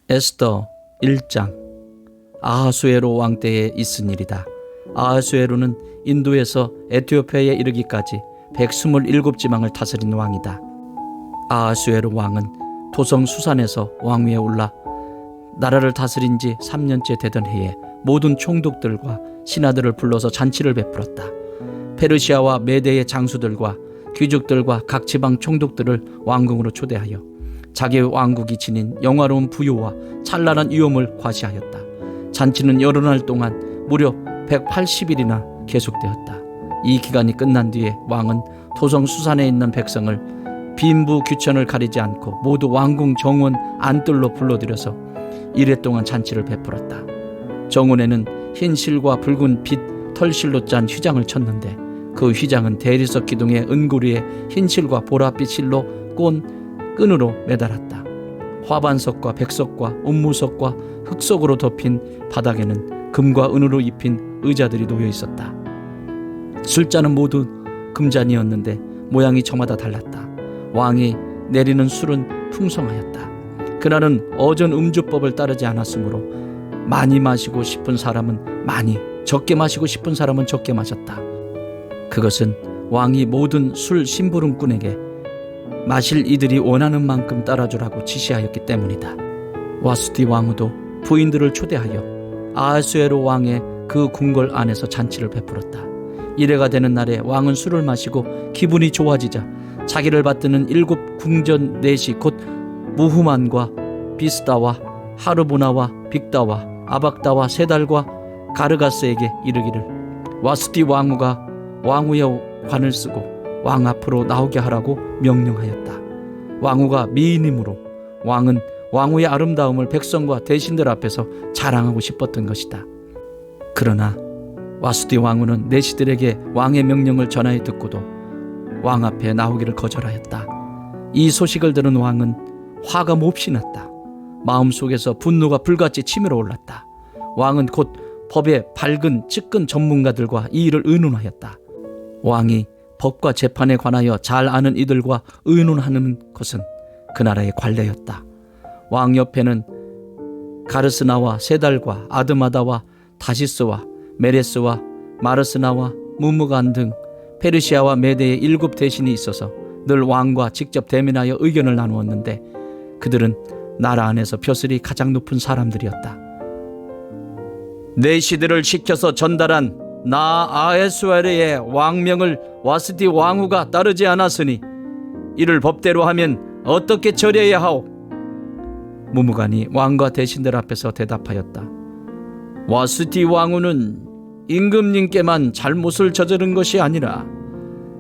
에스더 1장. 아하수에로 왕 때에 있은 일이다. 아하수에로는 인도에서 에티오피아에 이르기까지 127지방을 다스린 왕이다. 아하수에로 왕은 도성 수산에서 왕위에 올라 나라를 다스린 지 3년째 되던 해에 모든 총독들과 신하들을 불러서 잔치를 베풀었다. 페르시아와 메대의 장수들과 귀족들과 각 지방 총독들을 왕궁으로 초대하여 자기 왕국이 지닌 영화로운 부요와 찬란한 위엄을 과시하였다. 잔치는 여러 날 동안 무려 180일이나 계속되었다. 이 기간이 끝난 뒤에 왕은 도성 수산에 있는 백성을 빈부 귀천을 가리지 않고 모두 왕궁 정원 안뜰로 불러들여서 이래 동안 잔치를 베풀었다. 정원에는 흰 실과 붉은 빛 털실로 짠 휘장을 쳤는데 그 휘장은 대리석 기둥의 은고리에 흰 실과 보랏빛 실로 꼰 끈으로 매달았다. 화반석과 백석과 옥무석과 흑석으로 덮인 바닥에는 금과 은으로 입힌 의자들이 놓여 있었다. 술잔은 모두 금잔이었는데 모양이 저마다 달랐다. 왕이 내리는 술은 풍성하였다. 그날은 어전 음주법을 따르지 않았으므로 많이 마시고 싶은 사람은 많이, 적게 마시고 싶은 사람은 적게 마셨다. 그것은 왕이 모든 술 심부름꾼에게 마실 이들이 원하는 만큼 따라주라고 지시하였기 때문이다. 와수디 왕후도 부인들을 초대하여 아하수에로 왕의 그 궁궐 안에서 잔치를 베풀었다. 이래가 되는 날에 왕은 술을 마시고 기분이 좋아지자 자기를 받드는 7 궁전 넷이 곧 무후만과 비스다와 하르보나와 빅다와 아박다와 세달과 가르가스에게 이르기를 와수디 왕후가 왕후의 관을 쓰고 왕 앞으로 나오게 하라고 명령하였다. 왕후가 미인이므로 왕은 왕후의 아름다움을 백성과 대신들 앞에서 자랑하고 싶었던 것이다. 그러나 와수디 왕후는 내시들에게 왕의 명령을 전하여 듣고도 왕 앞에 나오기를 거절하였다. 이 소식을 들은 왕은 화가 몹시 났다. 마음속에서 분노가 불같이 치밀어 올랐다. 왕은 곧 법의 밝은 측근 전문가들과 이 일을 의논하였다. 왕이 법과 재판에 관하여 잘 아는 이들과 의논하는 것은 그 나라의 관례였다. 왕 옆에는 가르스나와 세달과 아드마다와 다시스와 메레스와 마르스나와 무무간 등 페르시아와 메대의 7 대신이 있어서 늘 왕과 직접 대면하여 의견을 나누었는데 그들은 나라 안에서 벼슬이 가장 높은 사람들이었다. 내시들을 시켜서 전달한 나 아하수에로의 왕명을 와스디 왕후가 따르지 않았으니 이를 법대로 하면 어떻게 처리해야 하오? 무무간이 왕과 대신들 앞에서 대답하였다. 와스디 왕후는 임금님께만 잘못을 저지른 것이 아니라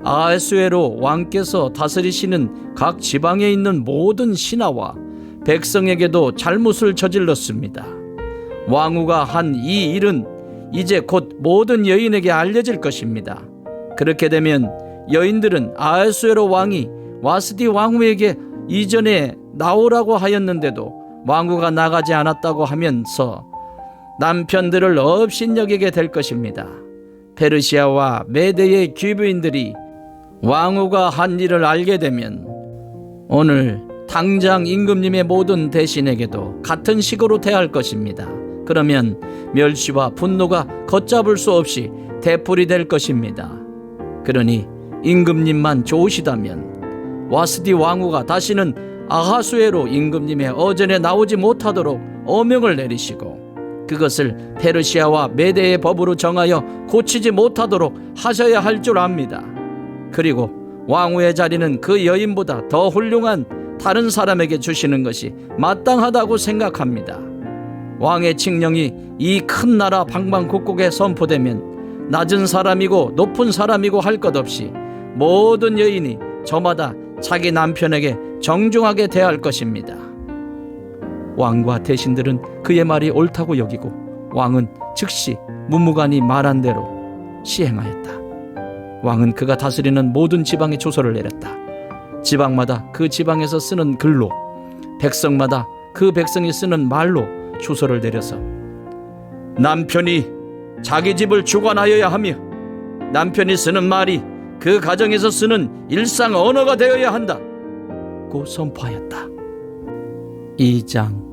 아하수에로 왕께서 다스리시는 각 지방에 있는 모든 신하와 백성에게도 잘못을 저질렀습니다. 왕후가 한 이 일은 이제 곧 모든 여인에게 알려질 것입니다. 그렇게 되면 여인들은 아하수에로 왕이 와스디 왕후에게 이전에 나오라고 하였는데도 왕후가 나가지 않았다고 하면서 남편들을 업신여기게 될 것입니다. 페르시아와 메대의 귀부인들이 왕후가 한 일을 알게 되면 오늘 당장 임금님의 모든 대신에게도 같은 식으로 대할 것입니다. 그러면 멸시와 분노가 걷잡을 수 없이 되풀이 될 것입니다. 그러니 임금님만 좋으시다면 와스디 왕후가 다시는 아하수에로 임금님의 어전에 나오지 못하도록 어명을 내리시고 그것을 페르시아와 메대의 법으로 정하여 고치지 못하도록 하셔야 할 줄 압니다. 그리고 왕후의 자리는 그 여인보다 더 훌륭한 다른 사람에게 주시는 것이 마땅하다고 생각합니다. 왕의 칙령이 이 큰 나라 방방곡곡에 선포되면 낮은 사람이고 높은 사람이고 할 것 없이 모든 여인이 저마다 자기 남편에게 정중하게 대할 것입니다. 왕과 대신들은 그의 말이 옳다고 여기고 왕은 즉시 무무간이 말한 대로 시행하였다. 왕은 그가 다스리는 모든 지방에 조서를 내렸다. 지방마다 그 지방에서 쓰는 글로 백성마다 그 백성이 쓰는 말로 조서를 내려서 남편이 자기 집을 주관하여야 하며 남편이 쓰는 말이 그 가정에서 쓰는 일상 언어가 되어야 한다 고 선포하였다. 2장.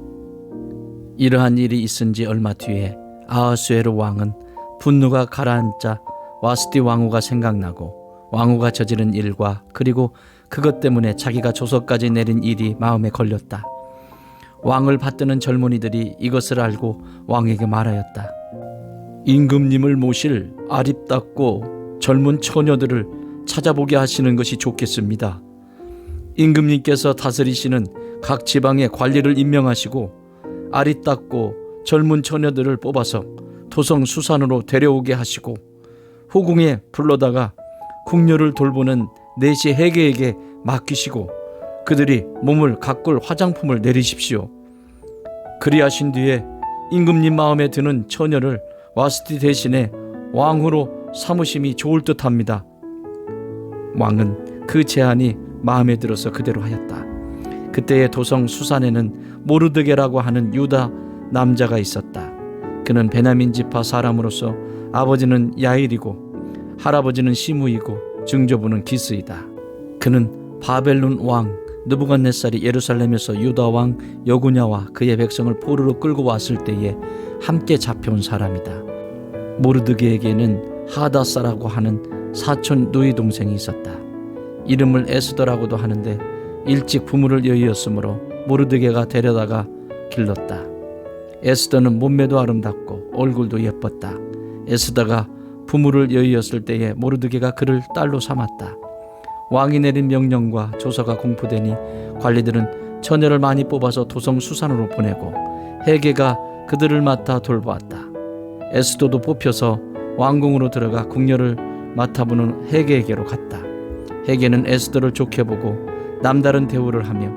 이러한 일이 있은 지 얼마 뒤에 아하수에로 왕은 분노가 가라앉자 와스티 왕후가 생각나고 왕후가 저지른 일과 그리고 그것 때문에 자기가 조서까지 내린 일이 마음에 걸렸다. 왕을 받드는 젊은이들이 이것을 알고 왕에게 말하였다. 임금님을 모실 아립답고 젊은 처녀들을 찾아보게 하시는 것이 좋겠습니다. 임금님께서 다스리시는 각 지방에 관리를 임명하시고 아리따고 젊은 처녀들을 뽑아서 도성 수산으로 데려오게 하시고 후궁에 불러다가 궁녀를 돌보는 내시 해계에게 맡기시고 그들이 몸을 가꿀 화장품을 내리십시오. 그리하신 뒤에 임금님 마음에 드는 처녀를 와스티 대신에 왕후로 삼으심이 좋을 듯합니다. 왕은 그 제안이 마음에 들어서 그대로 하였다. 그때의 도성 수산에는 모르드게라고 하는 유다 남자가 있었다. 그는 베냐민 지파 사람으로서 아버지는 야일이고 할아버지는 시므이고 증조부는 기스이다. 그는 바벨론 왕 느부갓네살이 예루살렘에서 유다 왕 여구냐와 그의 백성을 포로로 끌고 왔을 때에 함께 잡혀온 사람이다. 모르드게에게는 하다사라고 하는 사촌 누이 동생이 있었다. 이름을 에스더라고도 하는데 일찍 부모를 여의었으므로 모르드게가 데려다가 길렀다. 에스더는 몸매도 아름답고 얼굴도 예뻤다. 에스더가 부모를 여의었을 때에 모르드게가 그를 딸로 삼았다. 왕이 내린 명령과 조서가 공포되니 관리들은 처녀를 많이 뽑아서 도성 수산으로 보내고 해계가 그들을 맡아 돌보았다. 에스더도 뽑혀서 왕궁으로 들어가 궁녀를 맡아보는 해계에게로 갔다. 해계는 에스더를 좋게 보고 남다른 대우를 하며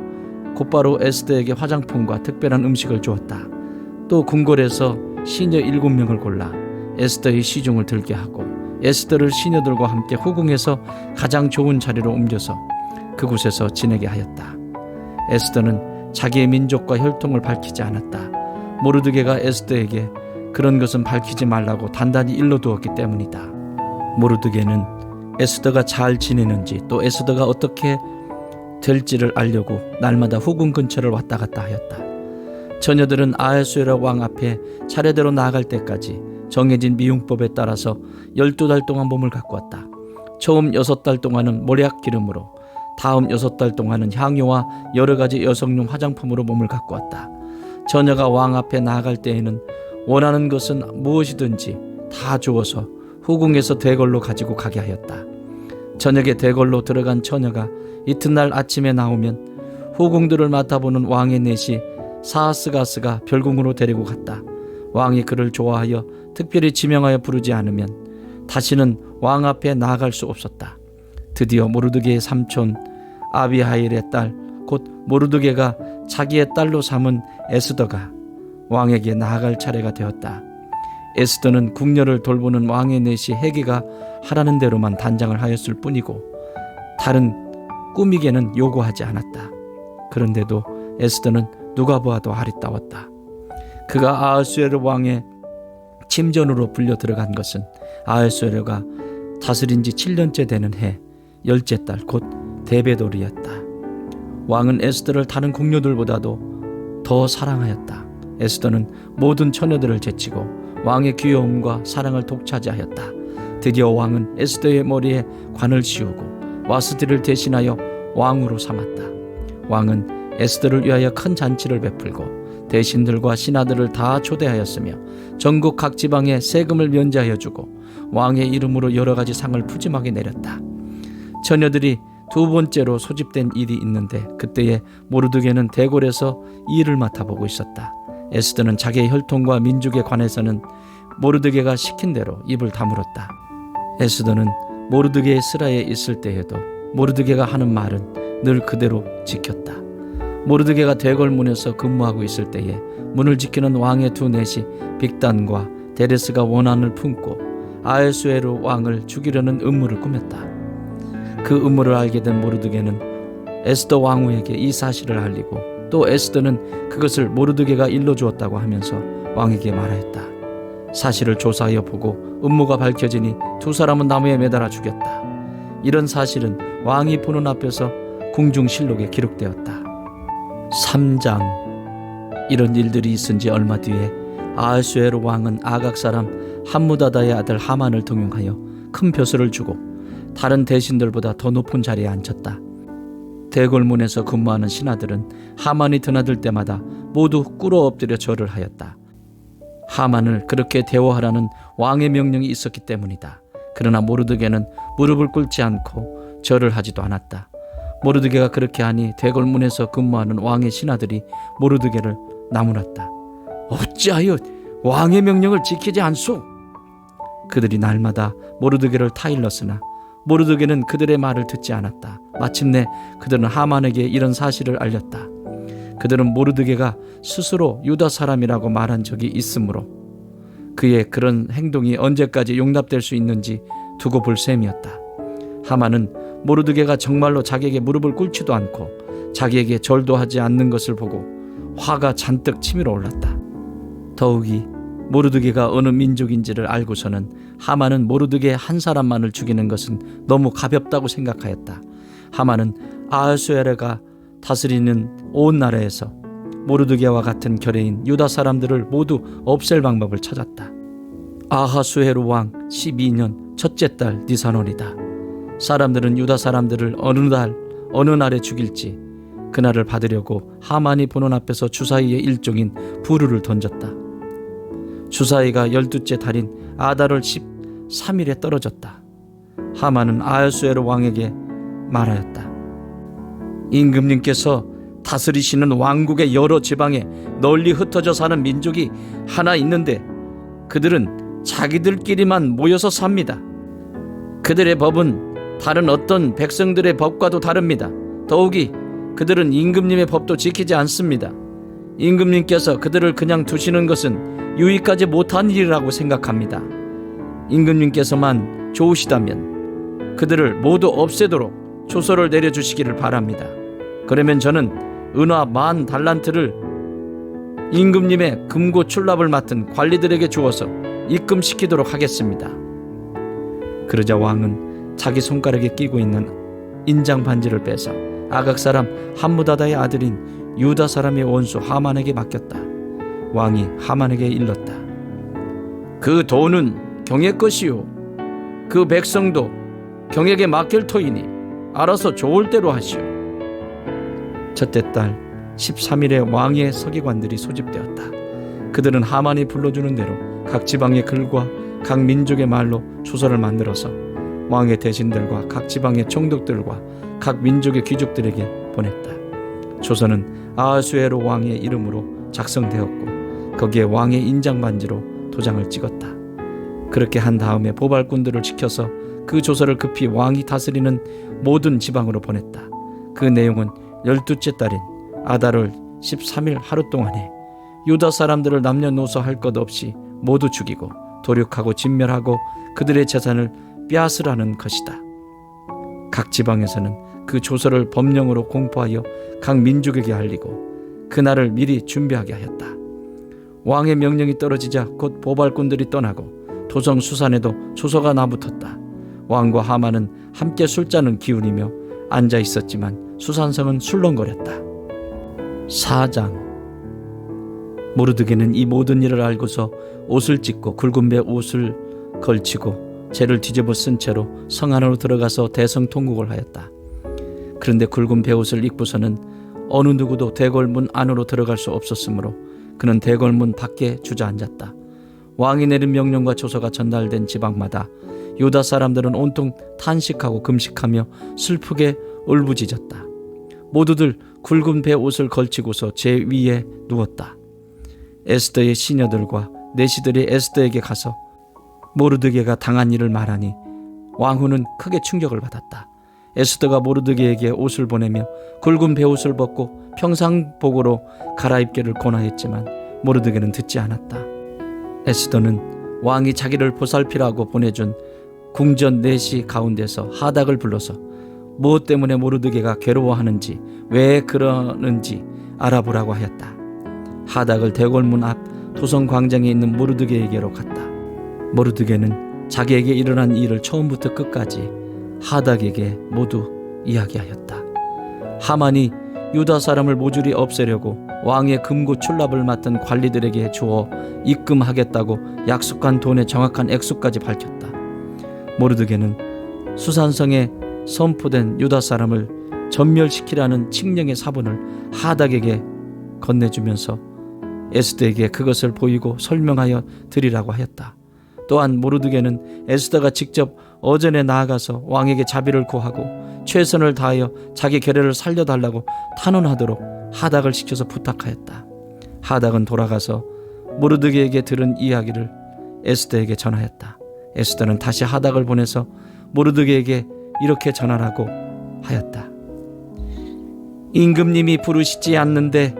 곧바로 에스더에게 화장품과 특별한 음식을 주었다. 또 궁궐에서 시녀 7명을 골라 에스더의 시중을 들게 하고 에스더를 시녀들과 함께 후궁에서 가장 좋은 자리로 옮겨서 그곳에서 지내게 하였다. 에스더는 자기의 민족과 혈통을 밝히지 않았다. 모르드게가 에스더에게 그런 것은 밝히지 말라고 단단히 일러두었기 때문이다. 모르드게는 에스더가 잘 지내는지 또 에스더가 어떻게 될지를 알려고 날마다 후궁 근처를 왔다 갔다 하였다. 처녀들은 아하수에로 왕 앞에 차례대로 나아갈 때까지 정해진 미용법에 따라서 12달 동안 몸을 가꾸었다. 처음 6달 동안은 모략 기름으로, 다음 6달 동안은 향료와 여러 가지 여성용 화장품으로 몸을 가꾸었다. 처녀가 왕 앞에 나아갈 때에는 원하는 것은 무엇이든지 다 주어서 후궁에서 대궐로 가지고 가게 하였다. 저녁에 대궐로 들어간 처녀가 이튿날 아침에 나오면 후궁들을 맡아보는 왕의 넷이 사하스가스가 별궁으로 데리고 갔다. 왕이 그를 좋아하여 특별히 지명하여 부르지 않으면 다시는 왕 앞에 나아갈 수 없었다. 드디어 모르드게의 삼촌 아비하일의 딸 곧 모르드게가 자기의 딸로 삼은 에스더가 왕에게 나아갈 차례가 되었다. 에스더는 궁녀를 돌보는 왕의 넷이 해계가 하라는 대로만 단장을 하였을 뿐이고 다른 꾸미개는 요구하지 않았다. 그런데도 에스더는 누가 보아도 아리따웠다. 그가 아하수에로 왕의 침전으로 불려 들어간 것은 아하수에로가 다스린 지 7년째 되는 해 10째 달 곧 데베돌이었다. 왕은 에스더를 다른 궁녀들보다도 더 사랑하였다. 에스더는 모든 처녀들을 제치고 왕의 귀여움과 사랑을 독차지하였다. 드디어 왕은 에스더의 머리에 관을 씌우고 와스티를 대신하여 왕으로 삼았다. 왕은 에스더를 위하여 큰 잔치를 베풀고 대신들과 신하들을 다 초대하였으며 전국 각 지방에 세금을 면제하여 주고 왕의 이름으로 여러 가지 상을 푸짐하게 내렸다. 처녀들이 두 번째로 소집된 일이 있는데 그때에 모르드게는 대궐에서 일을 맡아보고 있었다. 에스더는 자기의 혈통과 민족에 관해서는 모르드게가 시킨 대로 입을 다물었다. 에스더는 모르드게의 스라에 있을 때에도 모르드게가 하는 말은 늘 그대로 지켰다. 모르드게가 대궐문에서 근무하고 있을 때에 문을 지키는 왕의 두 넷이 빅단과 데레스가 원한을 품고 아하수에로 왕을 죽이려는 음모를 꾸몄다. 그 음모를 알게 된 모르드게는 에스더 왕후에게 이 사실을 알리고 또 에스더는 그것을 모르드게가 일러주었다고 하면서 왕에게 말하였다. 사실을 조사하여 보고 음모가 밝혀지니 두 사람은 나무에 매달아 죽였다. 이런 사실은 왕이 보는 앞에서 궁중실록에 기록되었다. 3장 이런 일들이 있은 지 얼마 뒤에 아하수에로 왕은 아각 사람 함무다다의 아들 하만을 등용하여 큰 벼슬을 주고 다른 대신들보다 더 높은 자리에 앉혔다. 대궐문에서 근무하는 신하들은 하만이 드나들 때마다 모두 꿇어 엎드려 절을 하였다. 하만을 그렇게 대우하라는 왕의 명령이 있었기 때문이다. 그러나 모르드게는 무릎을 꿇지 않고 절을 하지도 않았다. 모르드게가 그렇게 하니 대궐문에서 근무하는 왕의 신하들이 모르드게를 나무랐다. 어찌하여 왕의 명령을 지키지 않소? 그들이 날마다 모르드게를 타일렀으나 모르드게는 그들의 말을 듣지 않았다. 마침내 그들은 하만에게 이런 사실을 알렸다. 그들은 모르드게가 스스로 유다 사람이라고 말한 적이 있으므로 그의 그런 행동이 언제까지 용납될 수 있는지 두고 볼 셈이었다. 하만은 모르드게가 정말로 자기에게 무릎을 꿇지도 않고 자기에게 절도 하지 않는 것을 보고 화가 잔뜩 치밀어 올랐다. 더욱이 모르드게가 어느 민족인지를 알고서는 하만은 모르드게 한 사람만을 죽이는 것은 너무 가볍다고 생각하였다. 하만은 아하수에르가 다스리는 온 나라에서 모르드게와 같은 결의인 유다 사람들을 모두 없앨 방법을 찾았다. 아하수에로 왕 12년 첫째 달 니산월이다. 사람들은 유다 사람들을 어느 날에 죽일지 그날을 받으려고 하만이 보는 앞에서 주사위의 일종인 부르를 던졌다. 주사위가 12째 달인 아달월 13일에 떨어졌다. 하만은 아하수에로 왕에게 말하였다. 임금님께서 다스리시는 왕국의 여러 지방에 널리 흩어져 사는 민족이 하나 있는데 그들은 자기들끼리만 모여서 삽니다. 그들의 법은 다른 어떤 백성들의 법과도 다릅니다. 더욱이 그들은 임금님의 법도 지키지 않습니다. 임금님께서 그들을 그냥 두시는 것은 유익하지 못한 일이라고 생각합니다. 임금님께서만 좋으시다면 그들을 모두 없애도록 조서를 내려주시기를 바랍니다. 그러면 저는 은화 10,000달란트를 임금님의 금고 출납을 맡은 관리들에게 주어서 입금시키도록 하겠습니다. 그러자 왕은 자기 손가락에 끼고 있는 인장 반지를 빼서 아각 사람 함무다다의 아들인 유다 사람의 원수 하만에게 맡겼다. 왕이 하만에게 일렀다. 그 돈은 경의 것이요 그 백성도 경에게 맡길 터이니 알아서 좋을 대로 하시오. 첫째 달 13일에 왕의 서기관들이 소집되었다. 그들은 하만이 불러주는 대로 각 지방의 글과 각 민족의 말로 조서를 만들어서 왕의 대신들과 각 지방의 총독들과 각 민족의 귀족들에게 보냈다. 조서는 아하수에로 왕의 이름으로 작성되었고 거기에 왕의 인장 반지로 도장을 찍었다. 그렇게 한 다음에 보발꾼들을 지켜서 그 조서를 급히 왕이 다스리는 모든 지방으로 보냈다. 그 내용은 12째 달인 아달월 13일 하루 동안에 유다 사람들을 남녀노소 할 것 없이 모두 죽이고 도륙하고 진멸하고 그들의 재산을 빼앗으라는 것이다. 각 지방에서는 그 조서를 법령으로 공포하여 각 민족에게 알리고 그날을 미리 준비하게 하였다. 왕의 명령이 떨어지자 곧 보발꾼들이 떠나고 도성 수산에도 조서가 나붙었다. 왕과 하만은 함께 술잔을 기울이며 앉아 있었지만 수산성은 술렁거렸다. 4장. 모르드게는 이 모든 일을 알고서 옷을 찢고 굵은 배 옷을 걸치고 재를 뒤집어 쓴 채로 성 안으로 들어가서 대성통곡을 하였다. 그런데 굵은 배옷을 입고서는 어느 누구도 대궐문 안으로 들어갈 수 없었으므로 그는 대궐문 밖에 주저앉았다. 왕이 내린 명령과 조서가 전달된 지방마다 유다 사람들은 온통 탄식하고 금식하며 슬프게 울부짖었다. 모두들 굵은 배 옷을 걸치고서 제 위에 누웠다. 에스더의 시녀들과 내시들이 에스더에게 가서 모르드게가 당한 일을 말하니 왕후는 크게 충격을 받았다. 에스더가 모르드게에게 옷을 보내며 굵은 배옷을 벗고 평상복으로 갈아입기를 권하였지만 모르드게는 듣지 않았다. 에스더는 왕이 자기를 보살피라고 보내준 궁전 내시 가운데서 하닥을 불러서 무엇 때문에 모르드게가 괴로워하는지 왜 그러는지 알아보라고 하였다. 하닥을 대궐문 앞 도성 광장에 있는 모르드게에게로 갔다. 모르드게는 자기에게 일어난 일을 처음부터 끝까지 하닥에게 모두 이야기하였다. 하만이 유다 사람을 모조리 없애려고 왕의 금고 출납을 맡은 관리들에게 주어 입금하겠다고 약속한 돈의 정확한 액수까지 밝혔다. 모르드게는 수산성에 선포된 유다 사람을 전멸시키라는 칙령의 사본을 하닥에게 건네주면서 에스더에게 그것을 보이고 설명하여 드리라고 하였다. 또한 모르드게는 에스더가 직접 어전에 나아가서 왕에게 자비를 구하고 최선을 다하여 자기 계례를 살려달라고 탄원하도록 하닥을 시켜서 부탁하였다. 하닥은 돌아가서 모르드게에게 들은 이야기를 에스더에게 전하였다. 에스더는 다시 하닥을 보내서 모르드게에게 이렇게 전하라고 하였다. 임금님이 부르시지 않는데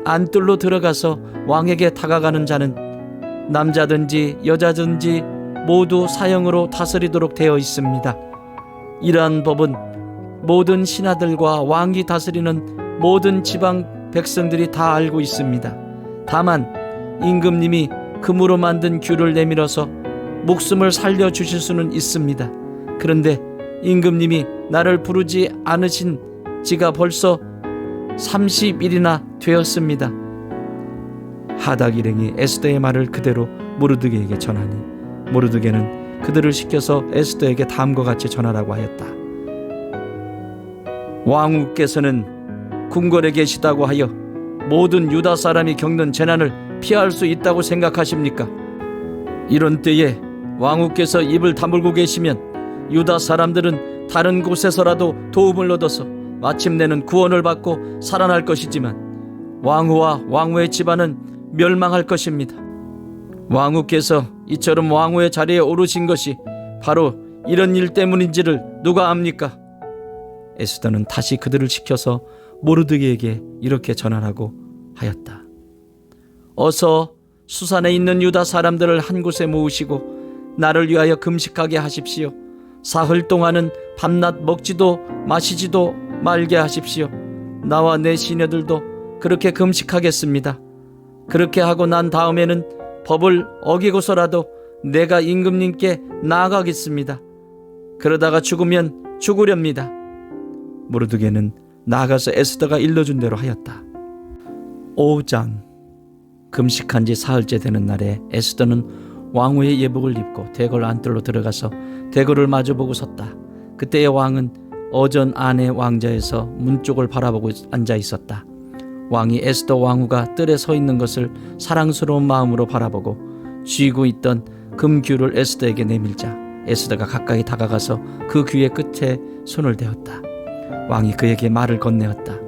안뜰로 들어가서 왕에게 다가가는 자는 남자든지 여자든지 모두 사형으로 다스리도록 되어 있습니다. 이러한 법은 모든 신하들과 왕이 다스리는 모든 지방 백성들이 다 알고 있습니다. 다만 임금님이 금으로 만든 규를 내밀어서 목숨을 살려주실 수는 있습니다. 그런데 임금님이 나를 부르지 않으신 지가 벌써 30일이나 되었습니다. 하닥 일행이 에스더의 말을 그대로 모르드게에게 전하니 모르드게는 그들을 시켜서 에스더에게 다음과 같이 전하라고 하였다. 왕후께서는 궁궐에 계시다고 하여 모든 유다 사람이 겪는 재난을 피할 수 있다고 생각하십니까? 이런 때에 왕후께서 입을 다물고 계시면 유다 사람들은 다른 곳에서라도 도움을 얻어서 마침내는 구원을 받고 살아날 것이지만 왕후와 왕후의 집안은 멸망할 것입니다. 왕후께서 이처럼 왕후의 자리에 오르신 것이 바로 이런 일 때문인지를 누가 압니까? 에스더는 다시 그들을 시켜서 모르드게에게 이렇게 전하라고 하였다. 어서 수산에 있는 유다 사람들을 한 곳에 모으시고 나를 위하여 금식하게 하십시오. 사흘 동안은 밤낮 먹지도 마시지도 말게 하십시오. 나와 내 시녀들도 그렇게 금식하겠습니다. 그렇게 하고 난 다음에는 법을 어기고서라도 내가 임금님께 나아가겠습니다. 그러다가 죽으면 죽으렵니다. 모르드게는 나아가서 에스더가 일러준 대로 하였다. 5장. 금식한 지 사흘째 되는 날에 에스더는 왕후의 예복을 입고 대궐 안뜰로 들어가서 대궐을 마주보고 섰다. 그때의 왕은 어전 안의 왕자에서 문 쪽을 바라보고 앉아 있었다. 왕이 에스더 왕후가 뜰에 서 있는 것을 사랑스러운 마음으로 바라보고 쥐고 있던 금규를 에스더에게 내밀자 에스더가 가까이 다가가서 그 귀의 끝에 손을 대었다. 왕이 그에게 말을 건네었다.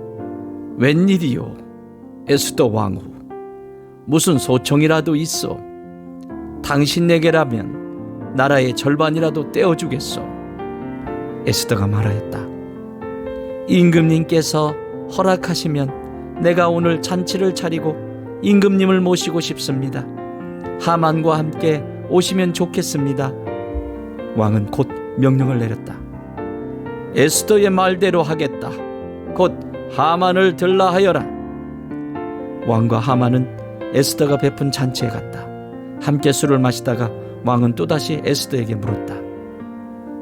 웬일이요, 에스더 왕후? 무슨 소청이라도 있어? 당신에게라면 나라의 절반이라도 떼어주겠소. 에스더가 말하였다. 임금님께서 허락하시면 내가 오늘 잔치를 차리고 임금님을 모시고 싶습니다. 하만과 함께 오시면 좋겠습니다. 왕은 곧 명령을 내렸다. 에스더의 말대로 하겠다. 곧 하만을 들라 하여라. 왕과 하만은 에스더가 베푼 잔치에 갔다. 함께 술을 마시다가 왕은 또다시 에스더에게 물었다.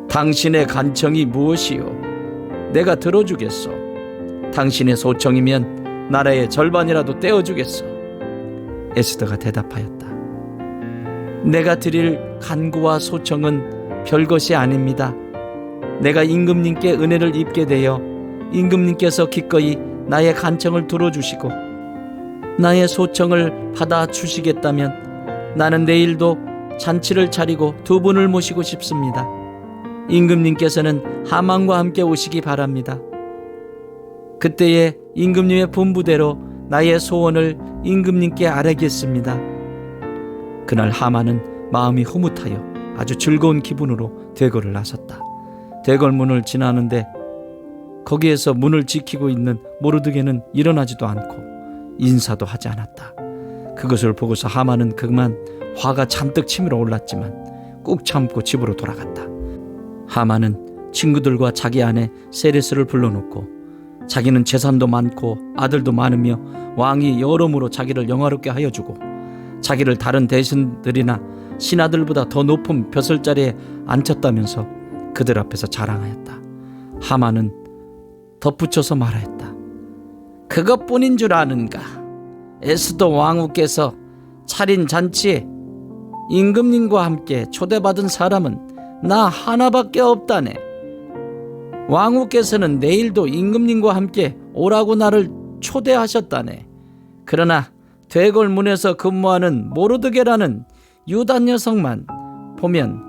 당신의 간청이 무엇이요? 내가 들어주겠소. 당신의 소청이면 나라의 절반이라도 떼어주겠소. 에스더가 대답하였다. 내가 드릴 간구와 소청은 별것이 아닙니다. 내가 임금님께 은혜를 입게 되어 임금님께서 기꺼이 나의 간청을 들어주시고 나의 소청을 받아주시겠다면 나는 내일도 잔치를 차리고 두 분을 모시고 싶습니다. 임금님께서는 하만과 함께 오시기 바랍니다. 그때에 임금님의 분부대로 나의 소원을 임금님께 아뢰겠습니다. 그날 하만은 마음이 흐뭇하여 아주 즐거운 기분으로 대궐을 나섰다. 대궐 문을 지나는데 거기에서 문을 지키고 있는 모르드게는 일어나지도 않고 인사도 하지 않았다. 그것을 보고서 하만은 그만 화가 잔뜩 치밀어 올랐지만 꾹 참고 집으로 돌아갔다. 하만은 친구들과 자기 아내 세레스를 불러놓고 자기는 재산도 많고 아들도 많으며 왕이 여러모로 자기를 영화롭게 하여 주고 자기를 다른 대신들이나 신하들보다 더 높은 벼슬자리에 앉혔다면서 그들 앞에서 자랑하였다. 하만은 덧붙여서 말하였다. 그것뿐인 줄 아는가? 에스더 왕후께서 차린 잔치에 임금님과 함께 초대받은 사람은 나 하나밖에 없다네. 왕후께서는 내일도 임금님과 함께 오라고 나를 초대하셨다네. 그러나 되골문에서 근무하는 모르드게라는 유다 녀석만 보면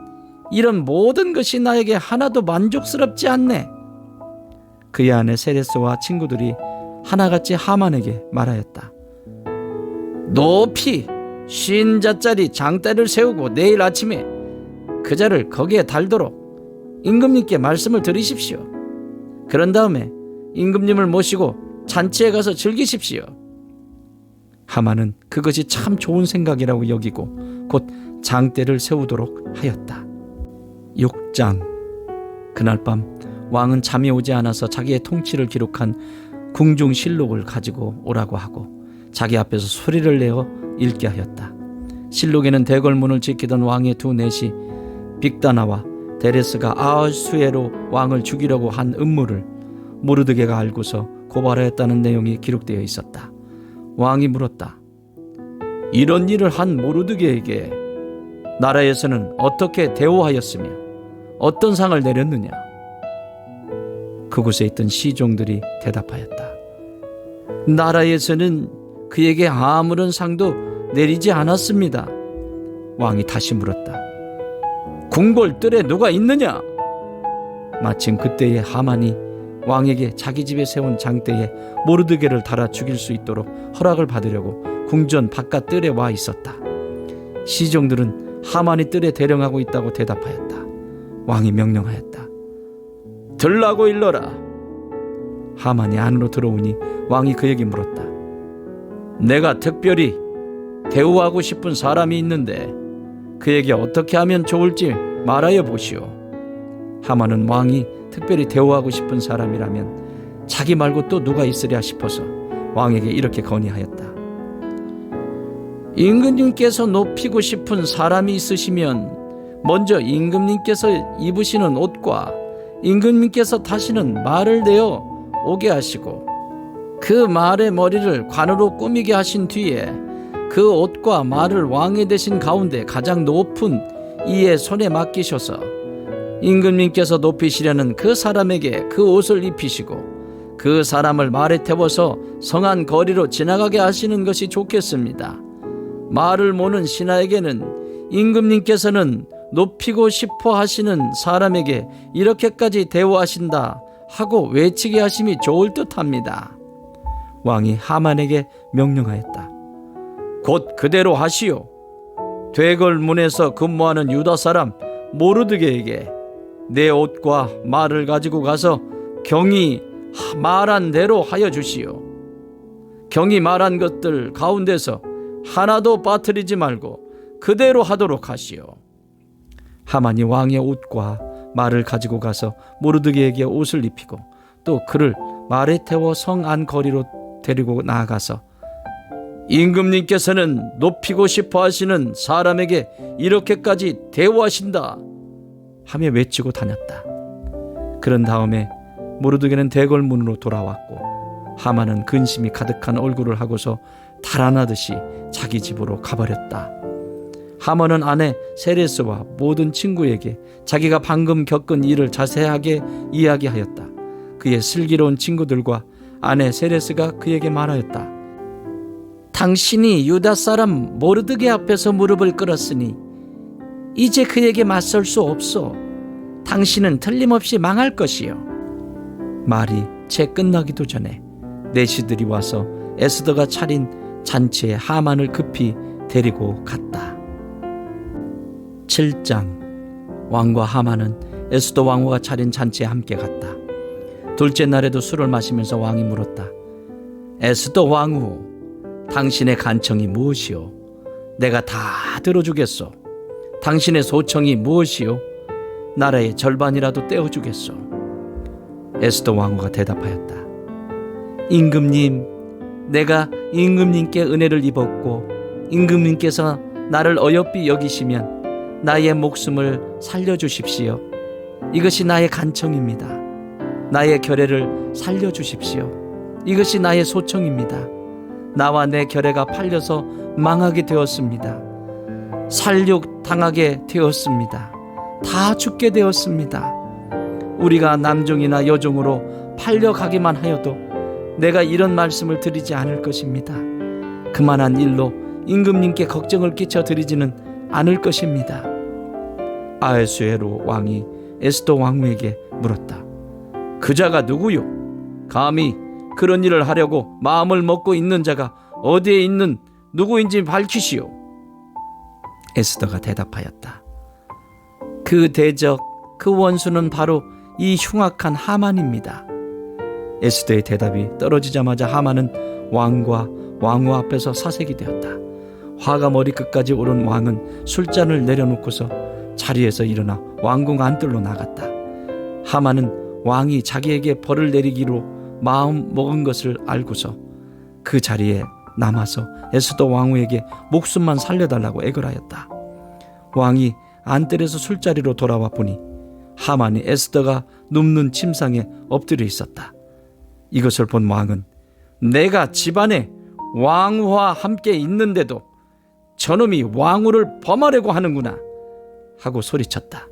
이런 모든 것이 나에게 하나도 만족스럽지 않네. 그의 아내 세레스와 친구들이 하나같이 하만에게 말하였다. 높이 50자짜리 장대를 세우고 내일 아침에 그 자를 거기에 달도록 임금님께 말씀을 드리십시오. 그런 다음에 임금님을 모시고 잔치에 가서 즐기십시오. 하만은 그것이 참 좋은 생각이라고 여기고 곧 장대를 세우도록 하였다. 6장. 그날 밤 왕은 잠이 오지 않아서 자기의 통치를 기록한 궁중실록을 가지고 오라고 하고 자기 앞에서 소리를 내어 읽게 하였다. 실록에는 대궐문을 지키던 왕의 두 넷이 빅다나와 데레스가 아하수에로 왕을 죽이려고 한 음모를 모르드게가 알고서 고발하였다는 내용이 기록되어 있었다. 왕이 물었다. 이런 일을 한 모르드게에게 나라에서는 어떻게 대우하였으며 어떤 상을 내렸느냐? 그곳에 있던 시종들이 대답하였다. 나라에서는 그에게 아무런 상도 내리지 않았습니다. 왕이 다시 물었다. 궁궐 뜰에 누가 있느냐? 마침 그때에 하만이 왕에게 자기 집에 세운 장대에 모르드게를 달아 죽일 수 있도록 허락을 받으려고 궁전 바깥 뜰에 와 있었다. 시종들은 하만이 뜰에 대령하고 있다고 대답하였다. 왕이 명령하였다. 들라고 일러라. 하만이 안으로 들어오니 왕이 그에게 물었다. 내가 특별히 대우하고 싶은 사람이 있는데 그에게 어떻게 하면 좋을지 말하여 보시오. 하만은 왕이 특별히 대우하고 싶은 사람이라면 자기 말고 또 누가 있으랴 싶어서 왕에게 이렇게 건의하였다. 임금님께서 높이고 싶은 사람이 있으시면 먼저 임금님께서 입으시는 옷과 임금님께서 타시는 말을 내어 오게 하시고 그 말의 머리를 관으로 꾸미게 하신 뒤에 그 옷과 말을 왕의 대신 가운데 가장 높은 이의 손에 맡기셔서 임금님께서 높이시려는 그 사람에게 그 옷을 입히시고 그 사람을 말에 태워서 성안 거리로 지나가게 하시는 것이 좋겠습니다. 말을 모는 신하에게는 임금님께서는 높이고 싶어 하시는 사람에게 이렇게까지 대우하신다 하고 외치게 하심이 좋을 듯합니다. 왕이 하만에게 명령하였다. 곧 그대로 하시오. 되걸문에서 근무하는 유다 사람 모르드게에게 내 옷과 말을 가지고 가서 경이 말한 대로 하여 주시오. 경이 말한 것들 가운데서 하나도 빠뜨리지 말고 그대로 하도록 하시오. 하만이 왕의 옷과 말을 가지고 가서 모르드게에게 옷을 입히고 또 그를 말에 태워 성 안 거리로 데리고 나아가서 임금님께서는 높이고 싶어 하시는 사람에게 이렇게까지 대우하신다 하며 외치고 다녔다. 그런 다음에 모르드게는 대궐문으로 돌아왔고 하만은 근심이 가득한 얼굴을 하고서 달아나듯이 자기 집으로 가버렸다. 하만은 아내 세레스와 모든 친구에게 자기가 방금 겪은 일을 자세하게 이야기하였다. 그의 슬기로운 친구들과 아내 세레스가 그에게 말하였다. 당신이 유다 사람 모르드게 앞에서 무릎을 꿇었으니 이제 그에게 맞설 수 없소. 당신은 틀림없이 망할 것이요. 말이 채 끝나기도 전에 내시들이 와서 에스더가 차린 잔치에 하만을 급히 데리고 갔다. 7장. 왕과 하만은 에스더 왕후가 차린 잔치에 함께 갔다. 둘째 날에도 술을 마시면서 왕이 물었다. 에스더 왕후, 당신의 간청이 무엇이오? 내가 다 들어주겠소. 당신의 소청이 무엇이오? 나라의 절반이라도 떼어주겠소. 에스더 왕후가 대답하였다. 임금님, 내가 임금님께 은혜를 입었고 임금님께서 나를 어여삐 여기시면 나의 목숨을 살려주십시오. 이것이 나의 간청입니다. 나의 결혜를 살려주십시오. 이것이 나의 소청입니다. 나와 내 결애가 팔려서 망하게 되었습니다. 살육 당하게 되었습니다. 다 죽게 되었습니다. 우리가 남종이나 여종으로 팔려가기만 하여도 내가 이런 말씀을 드리지 않을 것입니다. 그만한 일로 임금님께 걱정을 끼쳐 드리지는 않을 것입니다. 아하수에로 왕이 에스더 왕후에게 물었다. 그자가 누구요? 감히 그런 일을 하려고 마음을 먹고 있는 자가 어디에 있는 누구인지 밝히시오. 에스더가 대답하였다. 그 대적, 그 원수는 바로 이 흉악한 하만입니다. 에스더의 대답이 떨어지자마자 하만은 왕과 왕후 앞에서 사색이 되었다. 화가 머리끝까지 오른 왕은 술잔을 내려놓고서 자리에서 일어나 왕궁 안뜰로 나갔다. 하만은 왕이 자기에게 벌을 내리기로 마음 먹은 것을 알고서 그 자리에 남아서 에스더 왕후에게 목숨만 살려달라고 애걸하였다. 왕이 안뜰에서 술자리로 돌아와 보니 하만이 에스더가 눕는 침상에 엎드려 있었다. 이것을 본 왕은 내가 집안에 왕후와 함께 있는데도 저놈이 왕후를 범하려고 하는구나 하고 소리쳤다.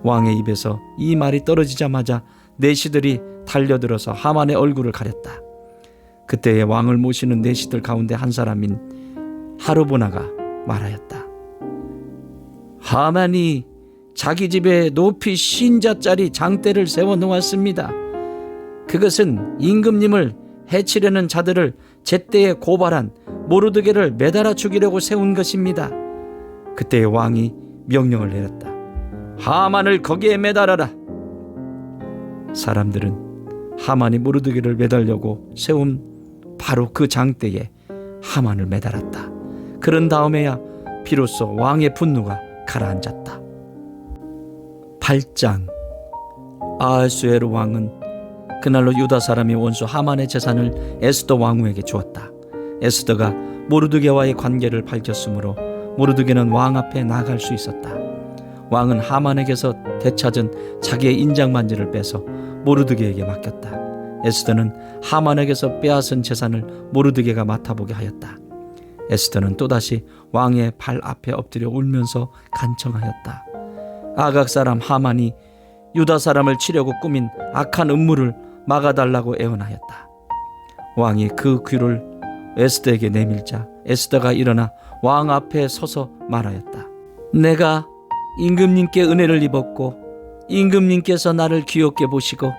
왕의 입에서 이 말이 떨어지자마자 내시들이 달려들어서 하만의 얼굴을 가렸다. 그때에 왕을 모시는 내시들 가운데 한 사람인 하르보나가 말하였다. 하만이 자기 집에 높이 신자짜리 장대를 세워 놓았습니다. 그것은 임금님을 해치려는 자들을 제때에 고발한 모르드게를 매달아 죽이려고 세운 것입니다. 그때 왕이 명령을 내렸다. 하만을 거기에 매달아라. 사람들은 하만이 모르드게를 매달려고 세운 바로 그 장대에 하만을 매달았다. 그런 다음에야 비로소 왕의 분노가 가라앉았다. 8장. 아하수에로 왕은 그날로 유다 사람이 원수 하만의 재산을 에스더 왕후에게 주었다. 에스더가 모르드게와의 관계를 밝혔으므로 모르드게는 왕 앞에 나갈 수 있었다. 왕은 하만에게서 되찾은 자기의 인장반지를 빼서 모르드게에게 맡겼다. 에스더는 하만에게서 빼앗은 재산을 모르드게가 맡아보게 하였다. 에스더는 또다시 왕의 발 앞에 엎드려 울면서 간청하였다. 아각 사람 하만이 유다 사람을 치려고 꾸민 악한 음모를 막아달라고 애원하였다. 왕이 그 귀를 에스더에게 내밀자 에스더가 일어나 왕 앞에 서서 말하였다. 내가 임금님께 은혜를 입었고 임금님께서 나를 귀엽게 보시고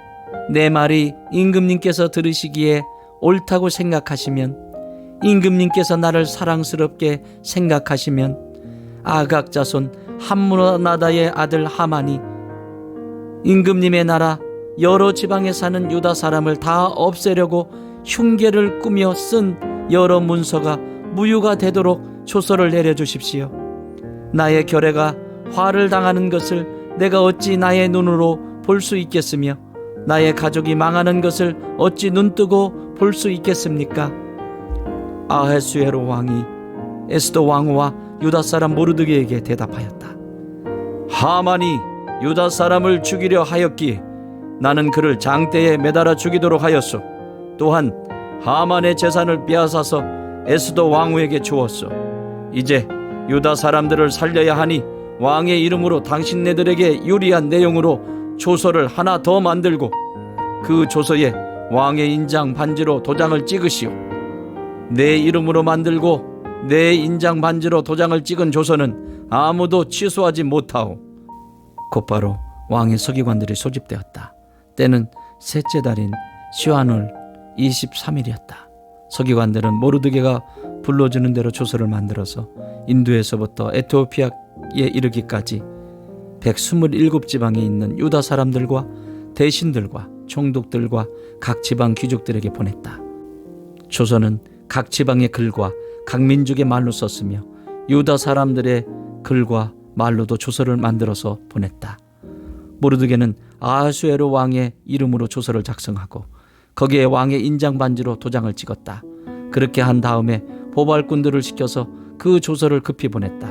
내 말이 임금님께서 들으시기에 옳다고 생각하시면, 임금님께서 나를 사랑스럽게 생각하시면 아각 자손 함므나다의 아들 하만이 임금님의 나라 여러 지방에 사는 유다 사람을 다 없애려고 흉계를 꾸며 쓴 여러 문서가 무효가 되도록 조서를 내려주십시오. 나의 결애가 화를 당하는 것을 내가 어찌 나의 눈으로 볼 수 있겠으며 나의 가족이 망하는 것을 어찌 눈뜨고 볼 수 있겠습니까? 아하수에로 왕이 에스더 왕후와 유다 사람 모르드게에게 대답하였다. 하만이 유다 사람을 죽이려 하였기에 나는 그를 장대에 매달아 죽이도록 하였소. 또한 하만의 재산을 빼앗아서 에스더 왕후에게 주었소. 이제 유다 사람들을 살려야 하니 왕의 이름으로 당신네들에게 유리한 내용으로 조서를 하나 더 만들고 그 조서에 왕의 인장 반지로 도장을 찍으시오. 내 이름으로 만들고 내 인장 반지로 도장을 찍은 조서는 아무도 취소하지 못하오. 곧바로 왕의 서기관들이 소집되었다. 때는 셋째 달인 시완월 23일이었다. 서기관들은 모르드게가 불러주는 대로 조서를 만들어서 인도에서부터 에티오피아에 이르기까지 127지방에 있는 유다 사람들과 대신들과 총독들과 각 지방 귀족들에게 보냈다. 조서는 각 지방의 글과 각 민족의 말로 썼으며 유다 사람들의 글과 말로도 조서를 만들어서 보냈다. 모르드게는 아하수에로 왕의 이름으로 조서를 작성하고 거기에 왕의 인장 반지로 도장을 찍었다. 그렇게 한 다음에 보발꾼들을 시켜서 그 조서를 급히 보냈다.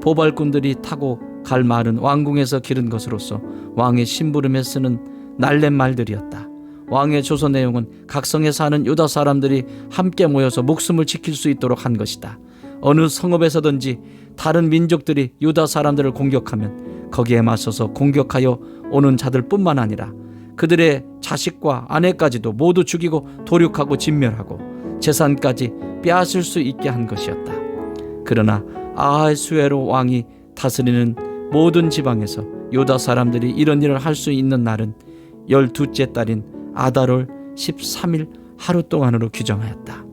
보발꾼들이 타고 갈 말은 왕궁에서 기른 것으로서 왕의 심부름에 쓰는 날랜 말들이었다. 왕의 조서 내용은 각성에 사는 유다 사람들이 함께 모여서 목숨을 지킬 수 있도록 한 것이다. 어느 성읍에서든지 다른 민족들이 유다 사람들을 공격하면 거기에 맞서서 공격하여 오는 자들 뿐만 아니라 그들의 자식과 아내까지도 모두 죽이고 도륙하고 진멸하고 재산까지 빼앗을 수 있게 한 것이었다. 그러나 아하수에로 왕이 다스리는 모든 지방에서 유다 사람들이 이런 일을 할 수 있는 날은 12째 달인 아달월 13일 하루 동안으로 규정하였다.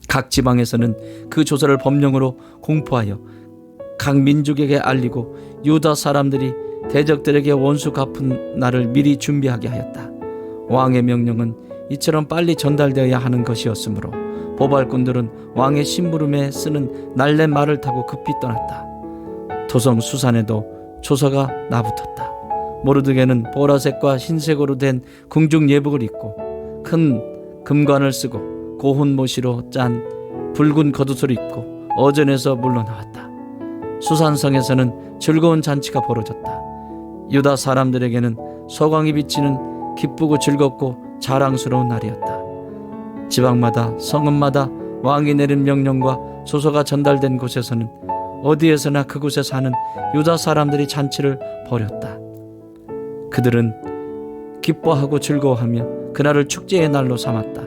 각 지방에서는 그 조서를 법령으로 공포하여 각 민족에게 알리고 유다 사람들이 대적들에게 원수 갚은 날을 미리 준비하게 하였다. 왕의 명령은 이처럼 빨리 전달되어야 하는 것이었으므로 보발꾼들은 왕의 심부름에 쓰는 날랜 말을 타고 급히 떠났다. 도성 수산에도 조서가 나붙었다. 모르드게는 보라색과 흰색으로 된 궁중 예복을 입고 큰 금관을 쓰고 고운 모시로 짠 붉은 겉옷을 입고 어전에서 물러나왔다. 수산성에서는 즐거운 잔치가 벌어졌다. 유다 사람들에게는 소광이 비치는 기쁘고 즐겁고 자랑스러운 날이었다. 지방마다 성읍마다 왕이 내린 명령과 조서가 전달된 곳에서는 어디에서나 그곳에 사는 유다 사람들이 잔치를 벌였다. 그들은 기뻐하고 즐거워하며 그날을 축제의 날로 삼았다.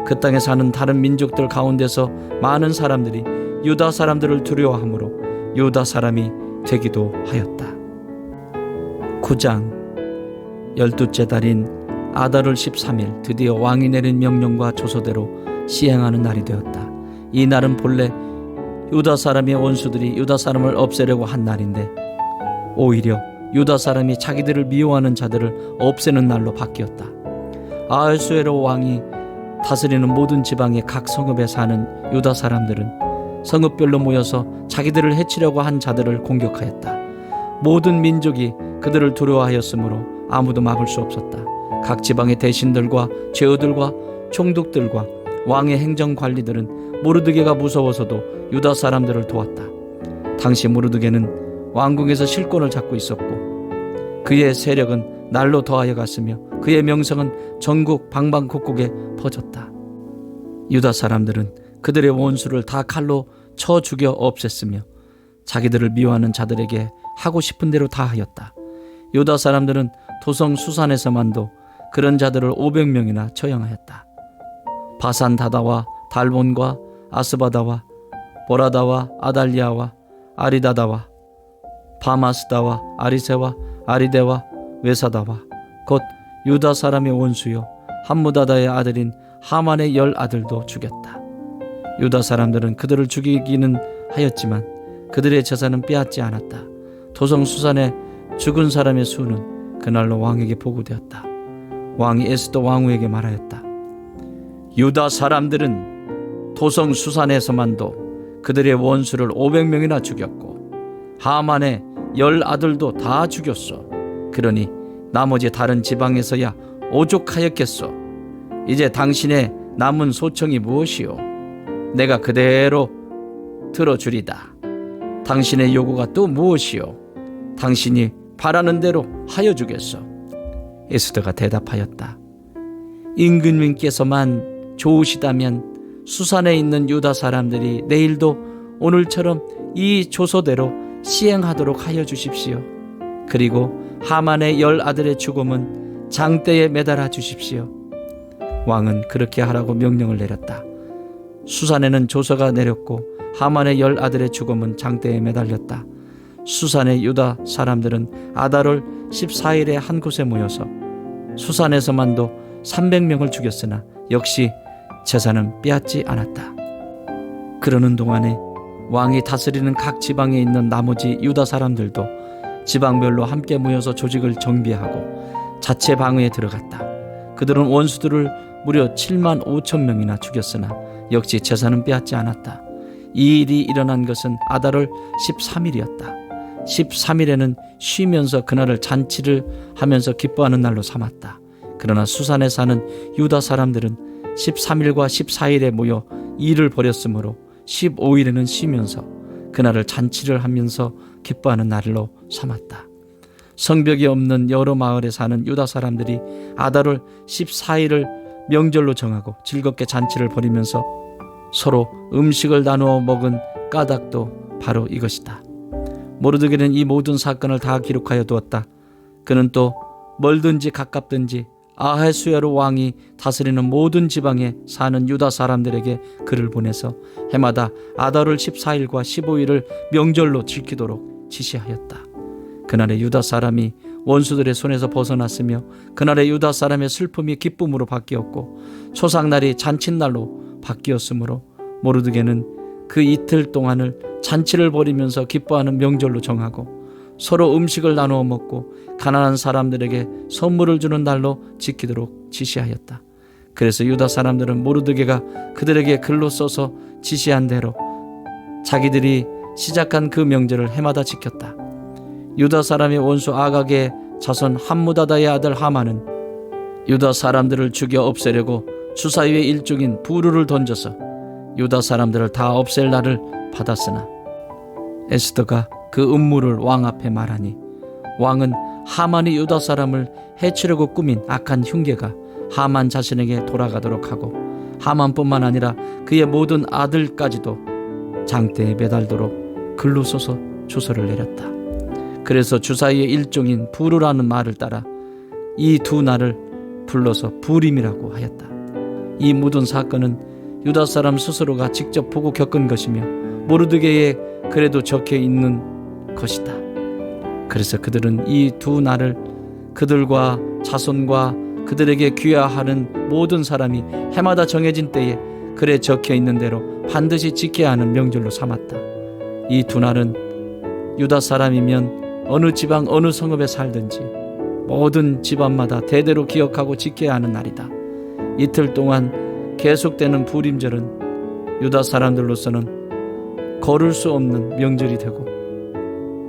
그 땅에 사는 다른 민족들 가운데서 많은 사람들이 유다 사람들을 두려워하므로 유다 사람이 되기도 하였다. 9장 12째 달인 아달월 13일 드디어 왕이 내린 명령과 조서대로 시행하는 날이 되었다. 이 날은 본래 유다 사람의 원수들이 유다 사람을 없애려고 한 날인데 오히려 유다 사람이 자기들을 미워하는 자들을 없애는 날로 바뀌었다. 아하수에로 왕이 다스리는 모든 지방의 각 성읍에 사는 유다 사람들은 성읍별로 모여서 자기들을 해치려고 한 자들을 공격하였다. 모든 민족이 그들을 두려워하였으므로 아무도 막을 수 없었다. 각 지방의 대신들과 제후들과 총독들과 왕의 행정관리들은 모르드게가 무서워서도 유다 사람들을 도왔다. 당시 모르드게는 왕궁에서 실권을 잡고 있었고 그의 세력은 날로 더하여 갔으며 그의 명성은 전국 방방곡곡에 퍼졌다. 유다 사람들은 그들의 원수를 다 칼로 쳐 죽여 없앴으며 자기들을 미워하는 자들에게 하고 싶은 대로 다 하였다. 유다 사람들은 도성 수산에서만도 그런 자들을 500명이나 처형하였다. 바산 다다와 달본과 아스바다와 보라다와 아달리아와 아리다다와 바마스다와 아리세와 아리데와 외사다와 곧 유다 사람의 원수요 함무다다의 아들인 하만의 10 아들도 죽였다. 유다 사람들은 그들을 죽이기는 하였지만 그들의 재산은 빼앗지 않았다. 도성 수산에 죽은 사람의 수는 그날로 왕에게 보고되었다. 왕이 에스더 왕후에게 말하였다. 유다 사람들은 도성 수산에서만도 그들의 원수를 500명이나 죽였고 하만의 10 아들도 다 죽였소. 그러니 나머지 다른 지방에서야 오죽하였겠소. 이제 당신의 남은 소청이 무엇이오? 내가 그대로 들어주리다. 당신의 요구가 또 무엇이오? 당신이 바라는 대로 하여 주겠소. 에스더가 대답하였다. 임금님께서만 좋으시다면 수산에 있는 유다 사람들이 내일도 오늘처럼 이 조서대로 시행하도록 하여 주십시오. 그리고 하만의 10 아들의 죽음은 장대에 매달아 주십시오. 왕은 그렇게 하라고 명령을 내렸다. 수산에는 조서가 내렸고 하만의 10 아들의 죽음은 장대에 매달렸다. 수산의 유다 사람들은 아달월 14일에 한 곳에 모여서 수산에서만도 300명을 죽였으나 역시 재산은 빼앗지 않았다. 그러는 동안에 왕이 다스리는 각 지방에 있는 나머지 유다 사람들도 지방별로 함께 모여서 조직을 정비하고 자체 방어에 들어갔다. 그들은 원수들을 무려 7만 5천 명이나 죽였으나 역시 재산은 빼앗지 않았다. 이 일이 일어난 것은 아달월 13일이었다. 13일에는 쉬면서 그날을 잔치를 하면서 기뻐하는 날로 삼았다. 그러나 수산에 사는 유다 사람들은 13일과 14일에 모여 일을 벌였으므로 15일에는 쉬면서 그날을 잔치를 하면서 기뻐하는 날로 삼았다. 성벽이 없는 여러 마을에 사는 유다 사람들이 아달월 14일을 명절로 정하고 즐겁게 잔치를 벌이면서 서로 음식을 나누어 먹은 까닭도 바로 이것이다. 모르드게는 이 모든 사건을 다 기록하여 두었다. 그는 또 멀든지 가깝든지 아하수에로 왕이 다스리는 모든 지방에 사는 유다 사람들에게 글을 보내서 해마다 아달월 14일과 15일을 명절로 지키도록 지시하였다. 그날에 유다 사람이 원수들의 손에서 벗어났으며 그날에 유다 사람의 슬픔이 기쁨으로 바뀌었고 초상날이 잔칫날로 바뀌었으므로 모르드게는 그 이틀 동안을 잔치를 벌이면서 기뻐하는 명절로 정하고 서로 음식을 나누어 먹고 가난한 사람들에게 선물을 주는 날로 지키도록 지시하였다. 그래서 유다 사람들은 모르드게가 그들에게 글로 써서 지시한 대로 자기들이 시작한 그 명절을 해마다 지켰다. 유다 사람의 원수 아각의 자손 함무다다의 아들 하만은 유다 사람들을 죽여 없애려고 주사위의 일종인 부르를 던져서 유다 사람들을 다 없앨 날을 받았으나 에스더가 그 음모를 왕 앞에 말하니 왕은 하만이 유다 사람을 해치려고 꾸민 악한 흉계가 하만 자신에게 돌아가도록 하고 하만뿐만 아니라 그의 모든 아들까지도 장대에 매달도록 글로 써서 주소를 내렸다. 그래서 주사위의 일종인 부르라는 말을 따라 이 두 날을 불러서 부림이라고 하였다. 이 모든 사건은 유다 사람 스스로가 직접 보고 겪은 것이며 모르드게의 글에도 적혀 있는 것이다. 그래서 그들은 이 두 날을 그들과 자손과 그들에게 귀하하는 모든 사람이 해마다 정해진 때에 글에 적혀 있는 대로 반드시 지켜야 하는 명절로 삼았다. 이 두 날은 유다 사람이면 어느 지방 어느 성읍에 살든지 모든 집안마다 대대로 기억하고 지켜야 하는 날이다. 이틀 동안 계속되는 부림절은 유다 사람들로서는 거를 수 없는 명절이 되고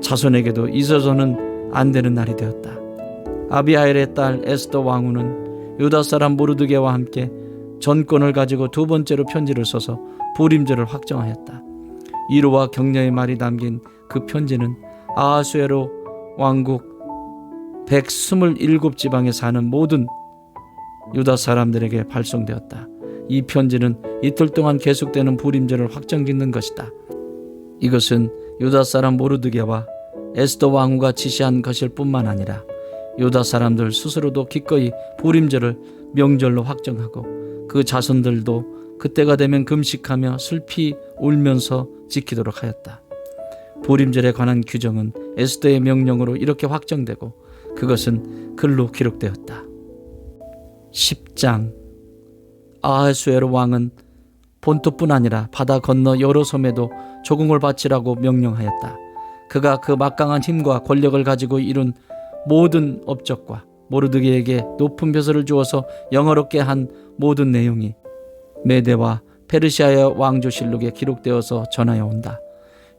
자손에게도 잊어서는 안 되는 날이 되었다. 아비하일의 딸 에스더 왕후는 유다 사람 모르드게와 함께 전권을 가지고 두 번째로 편지를 써서 부림절을 확정하였다. 위로와 격려의 말이 담긴 그 편지는 아하수에로 왕국 127지방에 사는 모든 유다 사람들에게 발송되었다. 이 편지는 이틀 동안 계속되는 부림절을 확정짓는 것이다. 이것은 유다 사람 모르드게와 에스더 왕후가 지시한 것일 뿐만 아니라 유다 사람들 스스로도 기꺼이 부림절을 명절로 확정하고 그 자손들도 그때가 되면 금식하며 슬피 울면서 지키도록 하였다. 부림절에 관한 규정은 에스더의 명령으로 이렇게 확정되고 그것은 글로 기록되었다. 10장. 아하수에로 왕은 본토뿐 아니라 바다 건너 여러 섬에도 조공을 바치라고 명령하였다. 그가 그 막강한 힘과 권력을 가지고 이룬 모든 업적과 모르드게에게 높은 벼슬을 주어서 영어롭게 한 모든 내용이 메대와 페르시아의 왕조실록에 기록되어서 전하여 온다.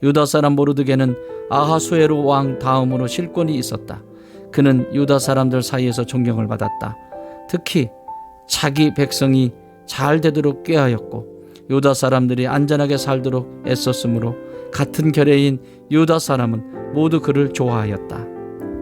유다 사람 모르드게는 아하수에로 왕 다음으로 실권이 있었다. 그는 유다 사람들 사이에서 존경을 받았다. 특히 자기 백성이 잘 되도록 꾀하였고 유다 사람들이 안전하게 살도록 애썼으므로 같은 결의인 유다 사람은 모두 그를 좋아하였다.